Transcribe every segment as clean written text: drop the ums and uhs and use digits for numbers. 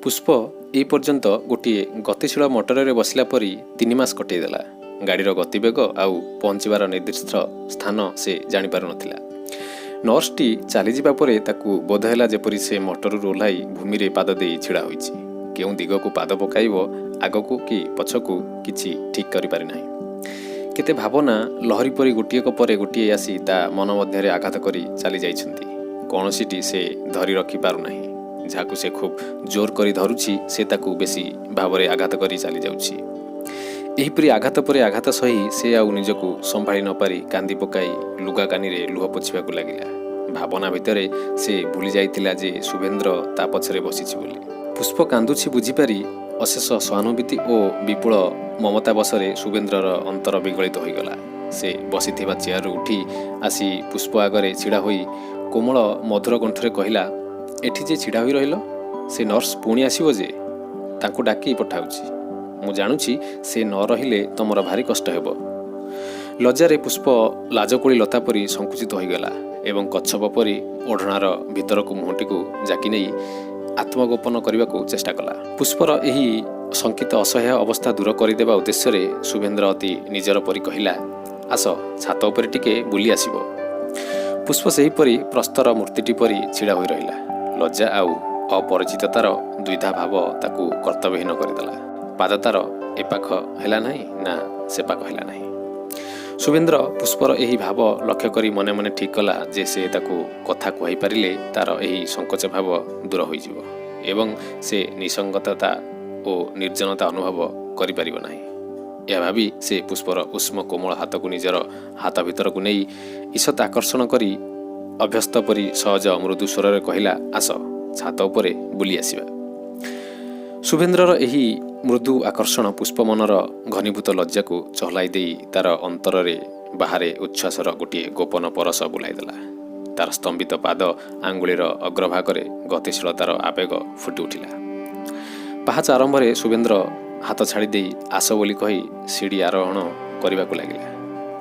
पुष्प ए पर्यंत गोटे गतिशील मोटर बसला परी 3 मास कटेदेला। गाड़ीर गतिवेग आउ पहुँचवार निर्दिष्ट स्थान से जापार नाला। नर्सटी चलीजा पर बोधहला जेपरी से मोटरु ओह्लाई भूमि रे पाद दे छिड़ा होइछि। केउं दिग को पाद पकाइब आगकू कि पछकू किछि ठीक करि पारि नाही। केते भावना लहरी परी गोटिए पर गोटिए आसी ता मन मध्य आघात करी चली जाइछन्ति। कौनसीटी से धरी रखि पारु नाही। जहाकू से खूब जोर करी धरुछि से ताकू बेसी भावरे आघात करी चली जाउछि। एहीपरि आघात परे आघात सही से आउ निजकू संभाळी न पारी कांदी पकाई लुगा कानी रे लुह पोछिबाकू लागिला। भावना भितरे से भूली जाइतिला जे शुभेन्द्र ता पछरे बसिछि बोली। पुष्प कांदुछि बुझिपारी अशेष सहानुभूति और विपुल ममता बसरे शुभेन्द्रर अंतर विगलित होईगला। से बसिथिबा चेयर उठी आसी पुष्प आगरे छिड़ा होई कोमल मधुर कंठरे कहिला, एठी जे छिड़ा होई रहिलो से नर्स पुणी आसीबो जे तांकू डाकी पठाउछि। मु जानुछि से न रहिले तमर भारी कष्ट हेबो। लज्जारे पुष्प लाजकोड़ी लता परी संकुचित होईगला एवं कच्छप परी ओढ़णार भितरकू मुहटीकू जाकी नहीं आत्मगोपन करने को चेष्टा कला। पुष्पर एही शंकित असह्य अवस्था दूर करदेवा उद्देश्य शुभेन्द्र अति निजर परी कहिला, आस छात उपरे टिके बुली आसिबो। पुष्प सेहीपरी प्रस्तर मूर्तिटी परी छिड़ा होई रहिला। लज्जा आउ अपरिचिततार द्विधा भाव ताकू कर्तव्यहीन करदेला। पाद तार एपाख हेला नाही ना सेपाख हेला नाही। शुभेन्द्र पुष्पर एही भाव लक्ष्य करी मने मने ठीक कला जे से ताकू कथा कहि पारिले तार एही संकोच भाव दूर होई जिवो एवं से निसंगतता और निर्जनता अनुभव करि पारिबो नाही। या भाबी से पुष्पर उष्म कोमल हाथ को निजर हाथ भीतर को नहीं ईषत आकर्षण करी अभ्यस्त परी सहज मृदु स्वर कहिला, आस छात उपरे बुली आसिबा। शुभेन्द्रर एही मृदु आकर्षण पुष्प मनर घनीभूत लज्जा को चहलाई देई तार अंतरे बाहरे उच्छ्वासर गोटे गोपन परस बुलाईदेला। तार स्तंभित पाद आंगुलीर अग्रभागरे गतिशीलतार आवेग फुटी उठिला। पाहाच आरंभरे शुभेन्द्र हाथ छाड़ी देई आस बोली कही सीढ़ी आरोहण करने लगिला।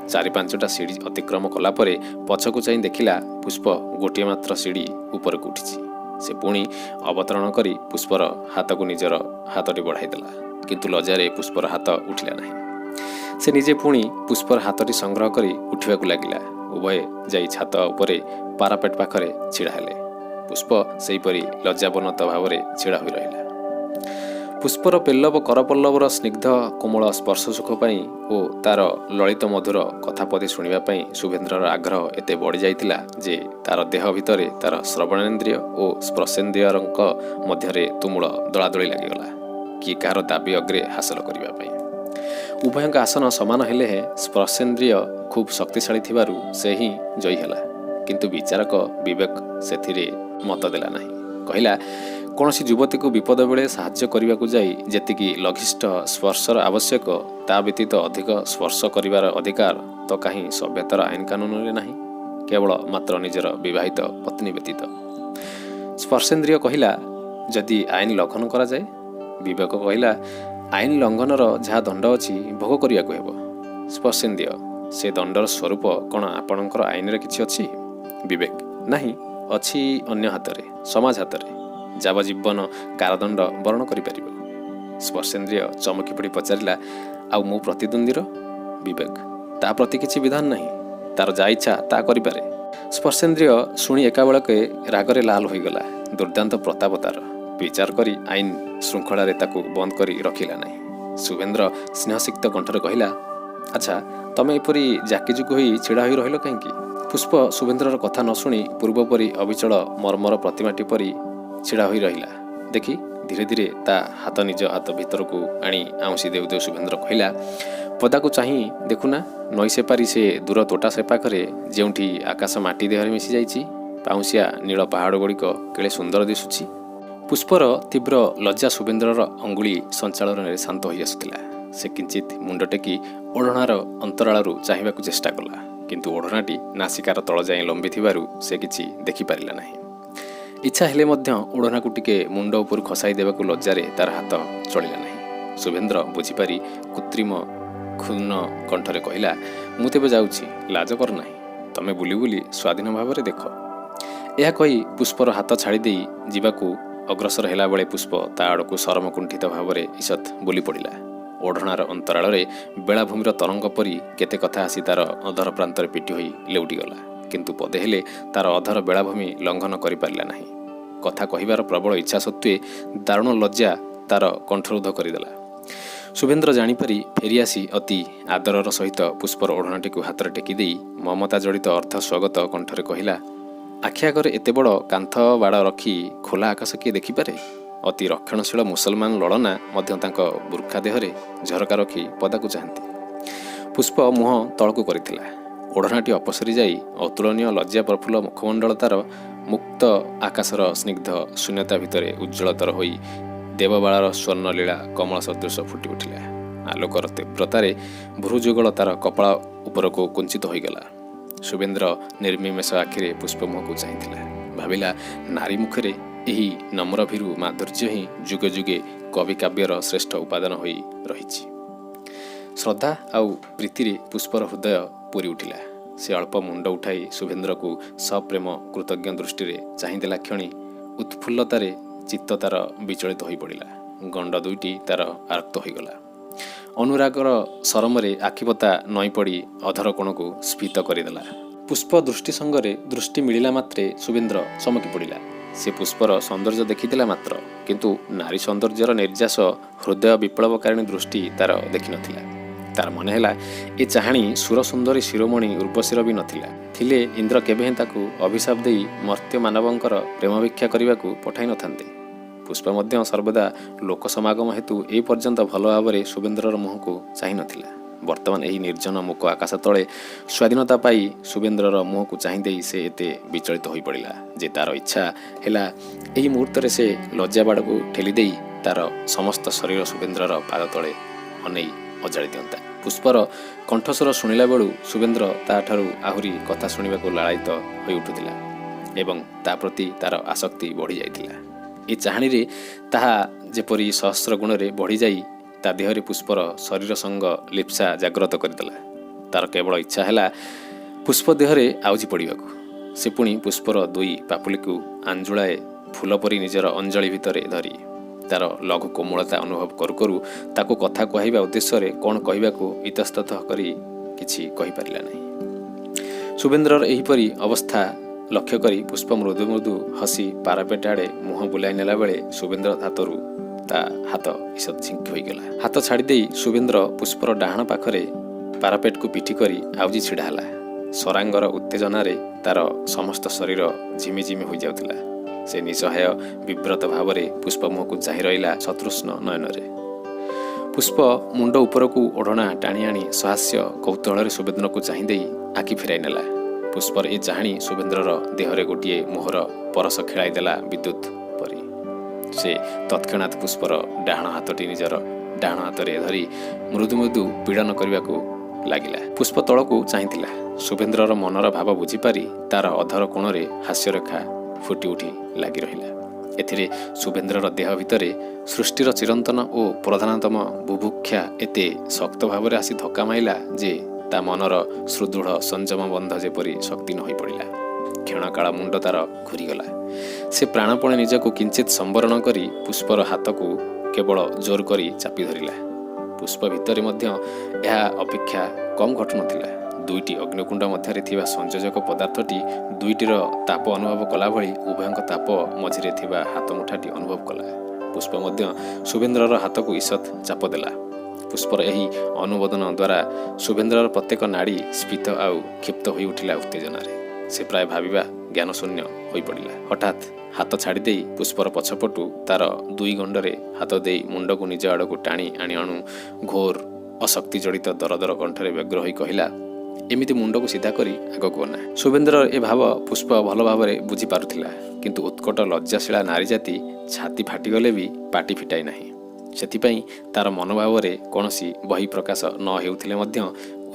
4-5टा सीढ़ी अतिक्रम कला परे पछकू चाहि देखिला पुष्प गोटे मात्र सीढ़ी उपरकू उठिछि। से पुणी अवतरण करी पुष्पर हाथ को निजर हाथटी बढ़ाईदेला, किंतु लज्जारे पुष्पर हाथ उठिला नहीं। से निजे पुणी पुष्पर हाथटी संग्रह करी उठिबाकू लागिला। उभय जाई छात उपरे पारापेट पाखरे छिड़ा हेले। पुष्प सेहीपरी लज्जावनत भावरे छिड़ा होई रहिला। पुष्पर पेल्लव करपल्लवर स्निग्ध कोमल स्पर्श सुख पाई ओ तार ललित मधुर कथापदे शुणिबा पाई शुभेन्द्रर आग्रह एते बढ़ी जाइतिला जे तार देह भितरे तार श्रवणेन्द्रिय और स्पर्शेन्द्रियरंक मध्यरे तुमुल दलादली लागिगला कि कहार दाबी अग्रे हासिल करिबा पाई। उभयଙ୍କ आसन समान हेले हे स्पर्शेन्द्रिय खूब शक्तिशाली थिबारु से ही जयी हेला, किंतु विचारक विवेक सेथिरे मत देला नाही। कहिला, कौनसी युवती को विपद बेले साहाय्य करने को जाई जेतिकी लघिष्ठ स्पर्शर आवश्यक ता व्यतीत अधिक स्पर्श करिवार अधिकार तो कहीं सभ्यतार आईन कानून रे नाही, केवल मात्र निजर विवाहित पत्नी व्यतीत। स्पर्शेन्द्रिय कहिला, जदि आईन लंघन करा जाए। विवेक कहिला, आईन लंघनर जहाँ दंड अछि भोग करिया को हेबो। स्पर्शेन्द्रिय, से दंडर स्वरूप कौन आपणकर आईन रे किछि अछि? विवेक, नाही, अछि अन्य हातरे, समाज हातरे। जावजीवन कारादंड बरण करिपारिबो। स्पर्शेन्द्रिय चमकी पड़ी पचारिला, आउ मो प्रतिद्वंदीर? विवेक, ता प्रति किछि विधान नाही, तार जा इच्छा ता करिपारे। स्पर्शेन्द्रिय शुणी एकाबेळके रागरे लाल होईगला। दुर्दांत प्रताप तार विचार करी आईन श्रृंखला रे ताकू बंद करी रखिला नाही। शुभेन्द्र स्नेहसिक्त कंठरे कहिला, अच्छा तमे एपरी जाकीजुक होई छिड़ा होई रहिलो काहेकि? पुष्प शुभेन्द्रर कथा न शुणी पूर्वपरी अविचल मर्मर प्रतिमाटी परी छिड़ा होई रहिला। देखी धीरे धीरे ता हाथ निज हाथ भीतर को आनी आउसी देव देव शुभेन्द्र कहिला, पदा को चाही देखुना नई सेपारी से दूर तोटा से पाखरे जेउठी आकाश माटी देहरे मिसी जाइछि पाउसिया नील पहाड़ गुड़िक केळे सुंदर दिसुछि। पुष्पर तीव्र लज्जा शुभेन्द्रर अंगुली संचालन शांत होई आसुथिला। से किंचित मुंड टेकी ओढ़णार अंतराळरू चाहिबाकू चेष्टा कला, किंतु ओढ़नाटी नासिकार तळ जाए लंबी थिबारु से किछि देखि पारिला नाही। इच्छा हेले मध्य ओढ़नाकू टिके मुंड उपर खसाई देबाकू लज्जारे तार हाथ चलिला नाही। शुभेन्द्र बुझिपारी कृत्रिम क्षुण्ण कंठरे कहिला, मु तेबे जाउछि, लाज कर नाही, तमे बुली बुली स्वाधीन भावरे देख। यह कही पुष्पर हाथ छाड़ी दे जीवाकू ଅଗ୍ରସର ହେଲାବେଳେ ପୁଷ୍ପ ତା ଆଡ଼କୁ ସରମ କୁଣ୍ଠିତ ଭାବରେ ଇଷତ୍ ବୁଲି ପଡ଼ିଲା। ଓଢ଼ଣାର ଅନ୍ତରାଳରେ ବେଳାଭୂମିର ତରଙ୍ଗ ପରି କେତେ କଥା ଆସି ତାର ଅଧର ପ୍ରାନ୍ତରେ ପିଟି ହୋଇ ଲେଉଟିଗଲା। କିନ୍ତୁ ପଦେ ହେଲେ ତାର ଅଧର ବେଳାଭୂମି ଲଙ୍ଘନ କରିପାରିଲା ନାହିଁ। କଥା କହିବାର ପ୍ରବଳ ଇଚ୍ଛା ସତ୍ତ୍ୱେ ଦାରୁଣ ଲଜ୍ଜା ତାର କଣ୍ଠରୋଧ କରିଦେଲା। ଶୁଭେନ୍ଦ୍ର ଜାଣିପାରି ଫେରିଆସି ଅତି ଆଦରର ସହିତ ପୁଷ୍ପର ଓଢ଼ଣାଟିକୁ ହାତରେ ଟେକି ଦେଇ ମମତା ଜଡ଼ିତ ଅର୍ଦ୍ଧ ସ୍ୱଗତ କଣ୍ଠରେ କହିଲା, ଆଖି ଆଗରେ ଏତେ ବଡ଼ କାନ୍ଥ ବାଡ଼ ରଖି ଖୋଲା ଆକାଶ କିଏ ଦେଖିପାରେ? ଅତି ରକ୍ଷଣଶୀଳ ମୁସଲମାନ ଲଳନା ମଧ୍ୟ ତାଙ୍କ ବୁର୍ଖା ଦେହରେ ଝରକା ରଖି ପଦାକୁ ଚାହାନ୍ତି। ପୁଷ୍ପ ମୁହଁ ତଳକୁ କରିଥିଲା। ଓଢ଼ଣାଟି ଅପସରି ଯାଇ ଅତୁଳନୀୟ ଲଜ୍ଜା ପ୍ରଫୁଲ୍ଲ ମୁଖମଣ୍ଡଳ ତାର ମୁକ୍ତ ଆକାଶର ସ୍ନିଗ୍ଧ ଶୂନ୍ୟତା ଭିତରେ ଉଜ୍ଜ୍ୱଳତର ହୋଇ ଦେବବାଳାର ସ୍ୱର୍ଣ୍ଣଲୀଳା କମଳ ସଦୃଶ ଫୁଟି ଉଠିଲା। ଆଲୋକର ତୀବ୍ରତାରେ ଭ୍ରୁଯୁଗଳ ତାର କପାଳ ଉପରକୁ କୁଞ୍ଚିତ ହୋଇଗଲା। ଶୁଭେନ୍ଦ୍ର ନିର୍ମିମେଷ ଆଖିରେ ପୁଷ୍ପ ମୁହଁକୁ ଚାହିଁଥିଲା। ଭାବିଲା, ନାରୀ ମୁଖରେ ଏହି ନମ୍ରଭୀରୁ ମାଧୁର୍ଯ୍ୟ ହିଁ ଯୁଗେ ଯୁଗେ କବି କାବ୍ୟର ଶ୍ରେଷ୍ଠ ଉପାଦାନ ହୋଇ ରହିଛି। ଶ୍ରଦ୍ଧା ଆଉ ପ୍ରୀତିରେ ପୁଷ୍ପର ହୃଦୟ ପୁରି ଉଠିଲା। ସେ ଅଳ୍ପ ମୁଣ୍ଡ ଉଠାଇ ଶୁଭେନ୍ଦ୍ରକୁ ସପ୍ରେମ କୃତଜ୍ଞ ଦୃଷ୍ଟିରେ ଚାହିଁଦେଲା କ୍ଷଣି ଉତ୍ଫୁଲ୍ଲତାରେ ଚିତ୍ତ ତାର ବିଚଳିତ ହୋଇପଡ଼ିଲା। ଗଣ୍ଡ ଦୁଇଟି ତାର ଆରକ୍ତ ହୋଇଗଲା। ଅନୁରାଗର ସରମରେ ଆଖିପତା ନଇଁ ପଡ଼ି ଅଧର କୋଣକୁ ସ୍ଫୀତ କରିଦେଲା। ପୁଷ୍ପ ଦୃଷ୍ଟି ସଙ୍ଗରେ ଦୃଷ୍ଟି ମିଳିଲା ମାତ୍ରେ ଶୁଭେନ୍ଦ୍ର ଚମକି ପଡ଼ିଲା। ସେ ପୁଷ୍ପର ସୌନ୍ଦର୍ଯ୍ୟ ଦେଖିଥିଲା ମାତ୍ର, କିନ୍ତୁ ନାରୀ ସୌନ୍ଦର୍ଯ୍ୟର ନିର୍ଯାସ ହୃଦୟ ବିପ୍ଳବକାରିଣୀ ଦୃଷ୍ଟି ତାର ଦେଖିନଥିଲା। ତାର ମନେ ହେଲା, ଏ ଚାହାଣୀ ସୁରସୁନ୍ଦରୀ ଶିରୋମଣି ଉର୍ବଶୀର ବି ନଥିଲା। ଥିଲେ ଇନ୍ଦ୍ର କେବେ ହେଁ ତାକୁ ଅଭିଶାପ ଦେଇ ମର୍ତ୍ତ୍ୟ ମାନବଙ୍କର ପ୍ରେମଭିକ୍ଷା କରିବାକୁ ପଠାଇ ନଥାନ୍ତେ। ପୁଷ୍ପ ମଧ୍ୟ ସର୍ବଦା ଲୋକ ସମାଗମ ହେତୁ ଏ ପର୍ଯ୍ୟନ୍ତ ଭଲ ଭାବରେ ଶୁଭେନ୍ଦ୍ରର ମୁହଁକୁ ଚାହିଁ ନଥିଲା। ବର୍ତ୍ତମାନ ଏହି ନିର୍ଜନ ମୁକ ଆକାଶ ତଳେ ସ୍ୱାଧୀନତା ପାଇ ଶୁଭେନ୍ଦ୍ରର ମୁହଁକୁ ଚାହିଁ ଦେଇ ସେ ଏତେ ବିଚଳିତ ହୋଇପଡ଼ିଲା ଯେ ତାର ଇଚ୍ଛା ହେଲା ଏହି ମୁହୂର୍ତ୍ତରେ ସେ ଲଜ୍ଜା ବାଡ଼କୁ ଠେଲି ଦେଇ ତାର ସମସ୍ତ ଶରୀର ଶୁଭେନ୍ଦ୍ରର ପାଦ ତଳେ ଅନେଇ ଅଜାଳି ଦିଅନ୍ତା। ପୁଷ୍ପର କଣ୍ଠସ୍ୱର ଶୁଣିଲା ବେଳୁ ଶୁଭେନ୍ଦ୍ର ତାଠାରୁ ଆହୁରି କଥା ଶୁଣିବାକୁ ଲାଳାୟିତ ହୋଇ ଉଠୁଥିଲା ଏବଂ ତା ପ୍ରତି ତାର ଆସକ୍ତି ବଢ଼ି ଯାଇଥିଲା। ଏ ଚାହାଣୀରେ ତାହା ଯେପରି ସହସ୍ର ଗୁଣରେ ବଢ଼ିଯାଇ ତା ଦେହରେ ପୁଷ୍ପର ଶରୀର ସଙ୍ଗ ଲିପ୍ସା ଜାଗ୍ରତ କରିଦେଲା। ତାର କେବଳ ଇଚ୍ଛା ହେଲା ପୁଷ୍ପ ଦେହରେ ଆଉଜି ପଡ଼ିବାକୁ। ସେ ପୁଣି ପୁଷ୍ପର ଦୁଇ ପାପୁଲିକୁ ଆଞ୍ଜୁଳାଏ ଫୁଲ ପରି ନିଜର ଅଞ୍ଜଳି ଭିତରେ ଧରି ତାର ଲଘୁ କୋମଳତା ଅନୁଭବ କରୁ କରୁ ତାକୁ କଥା କହିବା ଉଦ୍ଦେଶ୍ୟରେ କ'ଣ କହିବାକୁ ଇତସ୍ତତଃ କରି କିଛି କହିପାରିଲା ନାହିଁ। ଶୁଭେନ୍ଦ୍ରର ଏହିପରି ଅବସ୍ଥା ଲକ୍ଷ୍ୟ କରି ପୁଷ୍ପ ମୃଦୁ ମୃଦୁ ହସି ପାରାପେଟ ଆଡ଼େ ମୁହଁ ବୁଲାଇ ନେଲା ବେଳେ ଶୁଭେନ୍ଦ୍ର ହାତରୁ ତା ହାତ ଇଷତ୍ ଝିଙ୍କି ହୋଇଗଲା। ହାତ ଛାଡ଼ି ଦେଇ ଶୁଭେନ୍ଦ୍ର ପୁଷ୍ପର ଡାହାଣ ପାଖରେ ପାରାପେଟକୁ ପିଠି କରି ଆଉଜି ଛିଡ଼ା ହେଲା। ସରାଙ୍ଗର ଉତ୍ତେଜନାରେ ତାର ସମସ୍ତ ଶରୀର ଝିମିଝିମି ହୋଇଯାଉଥିଲା। ସେ ନିଃସହାୟ ବିବ୍ରତ ଭାବରେ ପୁଷ୍ପ ମୁହଁକୁ ଚାହିଁ ରହିଲା ସତୃଷ୍ଣ ନୟନରେ। ପୁଷ୍ପ ମୁଣ୍ଡ ଉପରକୁ ଓଢ଼ଣା ଟାଣି ଆଣି ସହାସ୍ୟ କୌତୂହଳରେ ଶୁଭେନ୍ଦ୍ରକୁ ଚାହିଁ ଦେଇ ଆଖି ଫେରାଇ ନେଲା। ପୁଷ୍ପର ଏ ଚାହାଣୀ ଶୁଭେନ୍ଦ୍ରର ଦେହରେ ଗୋଟିଏ ମୋହର ପରଶ ଖେଳାଇ ଦେଲା ବିଦ୍ୟୁତ୍ ପରି। ସେ ତତ୍କ୍ଷଣାତ୍ ପୁଷ୍ପର ଡାହାଣ ହାତଟି ନିଜର ଡାହାଣ ହାତରେ ଧରି ମୃଦୁ ମୃଦୁ ପୀଡ଼ନ କରିବାକୁ ଲାଗିଲା। ପୁଷ୍ପ ତଳକୁ ଚାହିଁଥିଲା। ଶୁଭେନ୍ଦ୍ରର ମନର ଭାବ ବୁଝିପାରି ତାର ଅଧର କୋଣରେ ହାସ୍ୟରେଖା ଫୁଟି ଉଠି ଲାଗି ରହିଲା। ଏଥିରେ ଶୁଭେନ୍ଦ୍ରର ଦେହ ଭିତରେ ସୃଷ୍ଟିର ଚିରନ୍ତନ ଓ ପ୍ରଧାନତମ ବୁଭୁକ୍ଷା ଏତେ ଶକ୍ତ ଭାବରେ ଆସି ଧକ୍କା ମାଇଲା ଯେ ତା ମନର ସୁଦୃଢ଼ ସଂଯମ ବନ୍ଧ ଯେପରି ଶକ୍ତିହୀନ ହୋଇପଡ଼ିଲା। କ୍ଷଣକାଳ ମୁଣ୍ଡ ତାର ଘୂରିଗଲା। ସେ ପ୍ରାଣପଣେ ନିଜକୁ କିଞ୍ଚିତ୍ ସମ୍ବରଣ କରି ପୁଷ୍ପର ହାତକୁ କେବଳ ଜୋର କରି ଚାପି ଧରିଲା। ପୁଷ୍ପ ଭିତରେ ମଧ୍ୟ ଏହା ଅପେକ୍ଷା କମ୍ ଘଟୁନଥିଲା। ଦୁଇଟି ଅଗ୍ନିକୁଣ୍ଡ ମଧ୍ୟରେ ଥିବା ସଂଯୋଜକ ପଦାର୍ଥଟି ଦୁଇଟିର ତାପ ଅନୁଭବ କଲା ଭଳି ଉଭୟଙ୍କ ତାପ ମଝିରେ ଥିବା ହାତ ମୁଠାଟି ଅନୁଭବ କଲା। ପୁଷ୍ପ ମଧ୍ୟ ଶୁଭେନ୍ଦ୍ରର ହାତକୁ ଇଷତ୍ ଚାପ ଦେଲା। ପୁଷ୍ପର ଏହି ଅନୁମୋଦନ ଦ୍ୱାରା ଶୁଭେନ୍ଦ୍ରର ପ୍ରତ୍ୟେକ ନାଡ଼ି ସ୍ଫୀତ ଆଉ କ୍ଷିପ୍ତ ହୋଇ ଉଠିଲା ଉତ୍ତେଜନାରେ। ସେ ପ୍ରାୟ ଭାବିବା ଜ୍ଞାନଶୂନ୍ୟ ହୋଇପଡ଼ିଲା। ହଠାତ୍ ହାତ ଛାଡ଼ି ଦେଇ ପୁଷ୍ପର ପଛପଟୁ ତାର ଦୁଇ ଗଣ୍ଡରେ ହାତ ଦେଇ ମୁଣ୍ଡକୁ ନିଜ ଆଡ଼କୁ ଟାଣି ଆଣି ଆଣୁ ଘୋର ଅଶକ୍ତି ଜଡ଼ିତ ଦରଦର କଣ୍ଠରେ ବ୍ୟଗ୍ର ହୋଇ କହିଲା, ଏମିତି ମୁଣ୍ଡକୁ ସିଧା କରି ଆଗକୁ ଅନା। ଶୁଭେନ୍ଦ୍ରର ଏ ଭାବ ପୁଷ୍ପ ଭଲ ଭାବରେ ବୁଝିପାରୁଥିଲା। କିନ୍ତୁ ଉତ୍କଟ ଲଜ୍ଜାଶୀଳା ନାରୀ ଜାତି ଛାତି ଫାଟିଗଲେ ବି ପାଟି ଫିଟାଇ ନାହିଁ। ସେଥିପାଇଁ ତାର ମନୋଭାବରେ କୌଣସି ବହି ପ୍ରକାଶ ନ ହେଉଥିଲେ ମଧ୍ୟ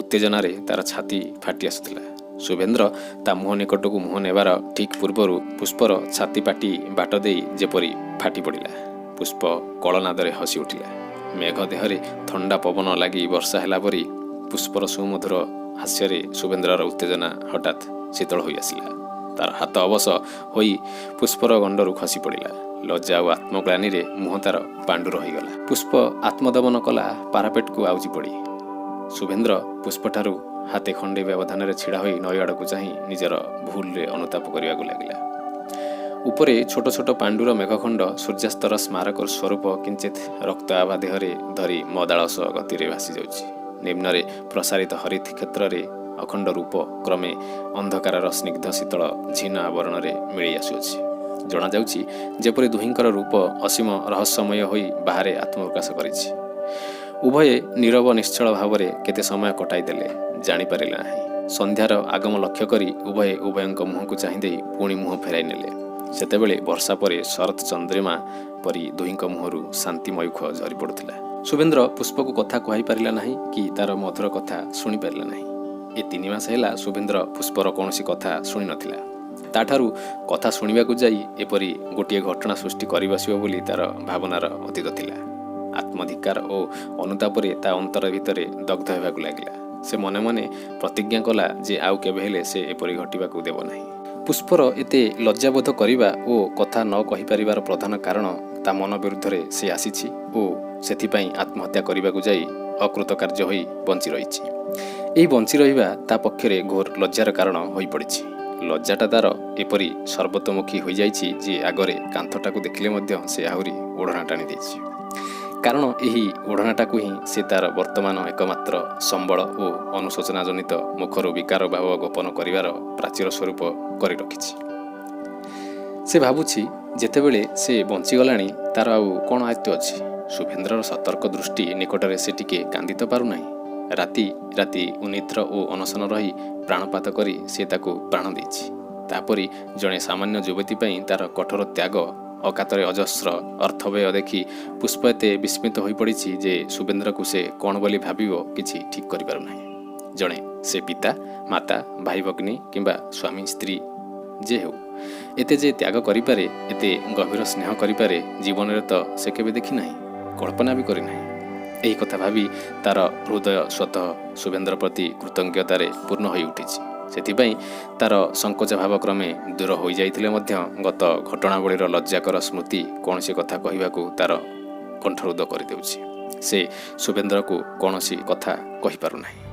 ଉତ୍ତେଜନାରେ ତାର ଛାତି ଫାଟି ଆସୁଥିଲା। ଶୁଭେନ୍ଦ୍ର ତା ମୁହଁ ନିକଟକୁ ମୁହଁ ନେବାର ଠିକ୍ ପୂର୍ବରୁ ପୁଷ୍ପର ଛାତି ପାଟି ବାଟ ଦେଇ ଯେପରି ଫାଟି ପଡ଼ିଲା। ପୁଷ୍ପ କଳନାଦରେ ହସି ଉଠିଲା। ମେଘ ଦେହରେ ଥଣ୍ଡା ପବନ ଲାଗି ବର୍ଷା ହେଲା ପରି ପୁଷ୍ପର ସୁମଧୁର ହାସ୍ୟରେ ଶୁଭେନ୍ଦ୍ରର ଉତ୍ତେଜନା ହଠାତ୍ ଶୀତଳ ହୋଇ ଆସିଲା। ତାର ହାତ ଅବଶ ହୋଇ ପୁଷ୍ପର ଗଣ୍ଡରୁ ଖସି ପଡ଼ିଲା। ଲଜ୍ଜା ଓ ଆତ୍ମଗ୍ଲାନିରେ ମୁହଁ ତାର ପାଣ୍ଡୁ ରହିଗଲା। ପୁଷ୍ପ ଆତ୍ମଦମନ କଲା ପାରାପେଟକୁ ଆଉଜି ପଡ଼ି। ଶୁଭେନ୍ଦ୍ର ପୁଷ୍ପଠାରୁ ହାତେ ଖଣ୍ଡେ ବ୍ୟବଧାନରେ ଛିଡ଼ା ହୋଇ ନଈ ଆଡ଼କୁ ଚାହିଁ ନିଜର ଭୁଲରେ ଅନୁତାପ କରିବାକୁ ଲାଗିଲା। ଉପରେ ଛୋଟ ଛୋଟ ପାଣ୍ଡୁର ମେଘଖଣ୍ଡ ସୂର୍ଯ୍ୟାସ୍ତର ସ୍ମାରକ ସ୍ୱରୂପ କିଞ୍ଚିତ୍ ରକ୍ତ ଆଭା ଦେହରେ ଧରି ମଦାଳସ ଗତିରେ ଭାସି ଯାଉଛି। ନିମ୍ନରେ ପ୍ରସାରିତ ହରିତ୍ କ୍ଷେତ୍ରରେ ଅଖଣ୍ଡ ରୂପ କ୍ରମେ ଅନ୍ଧକାରର ସ୍ନିଗ୍ଧ ଶୀତଳ ଝୀନ ଆବରଣରେ ମିଳି ଆସୁଅଛି। ଜଣାଯାଉଛି ଯେପରି ଦୁହିଁଙ୍କର ରୂପ ଅସୀମ ରହସ୍ୟମୟ ହୋଇ ବାହାରେ ଆତ୍ମପ୍ରକାଶ କରିଛି। ଉଭୟେ ନୀରବ ନିଶ୍ଚଳ ଭାବରେ କେତେ ସମୟ କଟାଇ ଦେଲେ ଜାଣିପାରିଲେ ନାହିଁ। ସନ୍ଧ୍ୟାର ଆଗମ ଲକ୍ଷ୍ୟ କରି ଉଭୟେ ଉଭୟଙ୍କ ମୁହଁକୁ ଚାହିଁ ଦେଇ ପୁଣି ମୁହଁ ଫେରାଇ ନେଲେ। ସେତେବେଳେ ବର୍ଷା ପରେ ଶରତ ଚନ୍ଦ୍ରିମା ପରି ଦୁହିଁଙ୍କ ମୁହଁରୁ ଶାନ୍ତି ମୟୂଖ ଝରି ପଡ଼ୁଥିଲା। ଶୁଭେନ୍ଦ୍ର ପୁଷ୍ପକୁ କଥା କହିପାରିଲା ନାହିଁ କି ତାର ମଧୁର କଥା ଶୁଣିପାରିଲା ନାହିଁ। ଏ 3 ମାସ ହେଲା ଶୁଭେନ୍ଦ୍ର ପୁଷ୍ପର କୌଣସି କଥା ଶୁଣିନଥିଲା। ତାଠାରୁ କଥା ଶୁଣିବାକୁ ଯାଇ ଏପରି ଗୋଟିଏ ଘଟଣା ସୃଷ୍ଟି କରି ବସିବ ବୋଲି ତାର ଭାବନାର ଅତୀତ ଥିଲା। ଆତ୍ମଧିକାର ଓ ଅନୁତାପରେ ତା ଅନ୍ତର ଭିତରେ ଦଗ୍ଧ ହେବାକୁ ଲାଗିଲା। ସେ ମନେ ମନେ ପ୍ରତିଜ୍ଞା କଲା ଯେ ଆଉ କେବେ ହେଲେ ସେ ଏପରି ଘଟିବାକୁ ଦେବ ନାହିଁ। ପୁଷ୍ପର ଏତେ ଲଜ୍ଜାବୋଧ କରିବା ଓ କଥା ନ କହିପାରିବାର ପ୍ରଧାନ କାରଣ ତା ମନ ବିରୁଦ୍ଧରେ ସେ ଆସିଛି ଓ ସେଥିପାଇଁ ଆତ୍ମହତ୍ୟା କରିବାକୁ ଯାଇ ଅକୃତକାର୍ଯ୍ୟ ହୋଇ ବଞ୍ଚି ରହିଛି। ଏହି ବଞ୍ଚି ରହିବା ତା ପକ୍ଷରେ ଘୋର ଲଜ୍ଜାର କାରଣ ହୋଇପଡ଼ିଛି। ଲଜ୍ଜାଟା ତାର ଏପରି ସର୍ବତୋମୁଖୀ ହୋଇଯାଇଛି ଯେ ଆଗରେ କାନ୍ଥଟାକୁ ଦେଖିଲେ ମଧ୍ୟ ସେ ଆହୁରି ଓଢ଼ଣା ଟାଣି ଦେଇଛି। କାରଣ ଏହି ଓଢ଼ଣାଟାକୁ ହିଁ ସେ ତାର ବର୍ତ୍ତମାନ ଏକମାତ୍ର ସମ୍ବଳ ଓ ଅନୁଶୋଚନାଜନିତ ମୁଖରୁ ବିକାର ଭାବ ଗୋପନ କରିବାର ପ୍ରାଚୀର ସ୍ୱରୂପ କରି ରଖିଛି। ସେ ଭାବୁଛି ଯେତେବେଳେ ସେ ବଞ୍ଚିଗଲାଣି ତାର ଆଉ କ'ଣ ଆୟତ୍ତ ଅଛି। ଶୁଭେନ୍ଦ୍ରର ସତର୍କ ଦୃଷ୍ଟି ନିକଟରେ ସେ ଟିକେ କାନ୍ଦି ତ ପାରୁନାହିଁ। ରାତି ରାତି ଉନିଦ୍ର ଓ ଅନଶନ ରହି ପ୍ରାଣପାତ କରି ସେ ତାକୁ ପ୍ରାଣ ଦେଇଛି। ତାପରି ଜଣେ ସାମାନ୍ୟ ଯୁବତୀ ପାଇଁ ତାର କଠୋର ତ୍ୟାଗ ଅକାତରେ ଅଜସ୍ର ଅର୍ଥବ୍ୟୟ ଦେଖି ପୁଷ୍ପ ଏତେ ବିସ୍ମିତ ହୋଇପଡ଼ିଛି ଯେ ଶୁଭେନ୍ଦ୍ରକୁ ସେ କ'ଣ ବୋଲି ଭାବିବ କିଛି ଠିକ୍ କରିପାରୁନାହିଁ। ଜଣେ ସେ ପିତା ମାତା ଭାଇ ଭଗ୍ନୀ କିମ୍ବା ସ୍ୱାମୀ ସ୍ତ୍ରୀ ଯେ ହେଉ ଏତେ ଯେ ତ୍ୟାଗ କରିପାରେ, ଏତେ ଗଭୀର ସ୍ନେହ କରିପାରେ ଜୀବନରେ ତ ସେ କେବେ ଦେଖିନାହିଁ, କଳ୍ପନା ବି କରିନାହିଁ। ଏହି କଥା ଭାବି ତାର ହୃଦୟ ସ୍ୱତଃ ଶୁଭେନ୍ଦ୍ର ପ୍ରତି କୃତଜ୍ଞତାରେ ପୂର୍ଣ୍ଣ ହୋଇ ଉଠିଛି। ସେଥିପାଇଁ ତାର ସଙ୍କୋଚ ଭାବ କ୍ରମେ ଦୂର ହୋଇଯାଇଥିଲେ ମଧ୍ୟ ଗତ ଘଟଣାବଳୀର ଲଜ୍ଜାକର ସ୍ମୃତି କୌଣସି କଥା କହିବାକୁ ତାର କଣ୍ଠରୁଦ୍ଧ କରିଦେଉଛି। ସେ ଶୁଭେନ୍ଦ୍ରକୁ କୌଣସି କଥା କହିପାରୁନାହିଁ।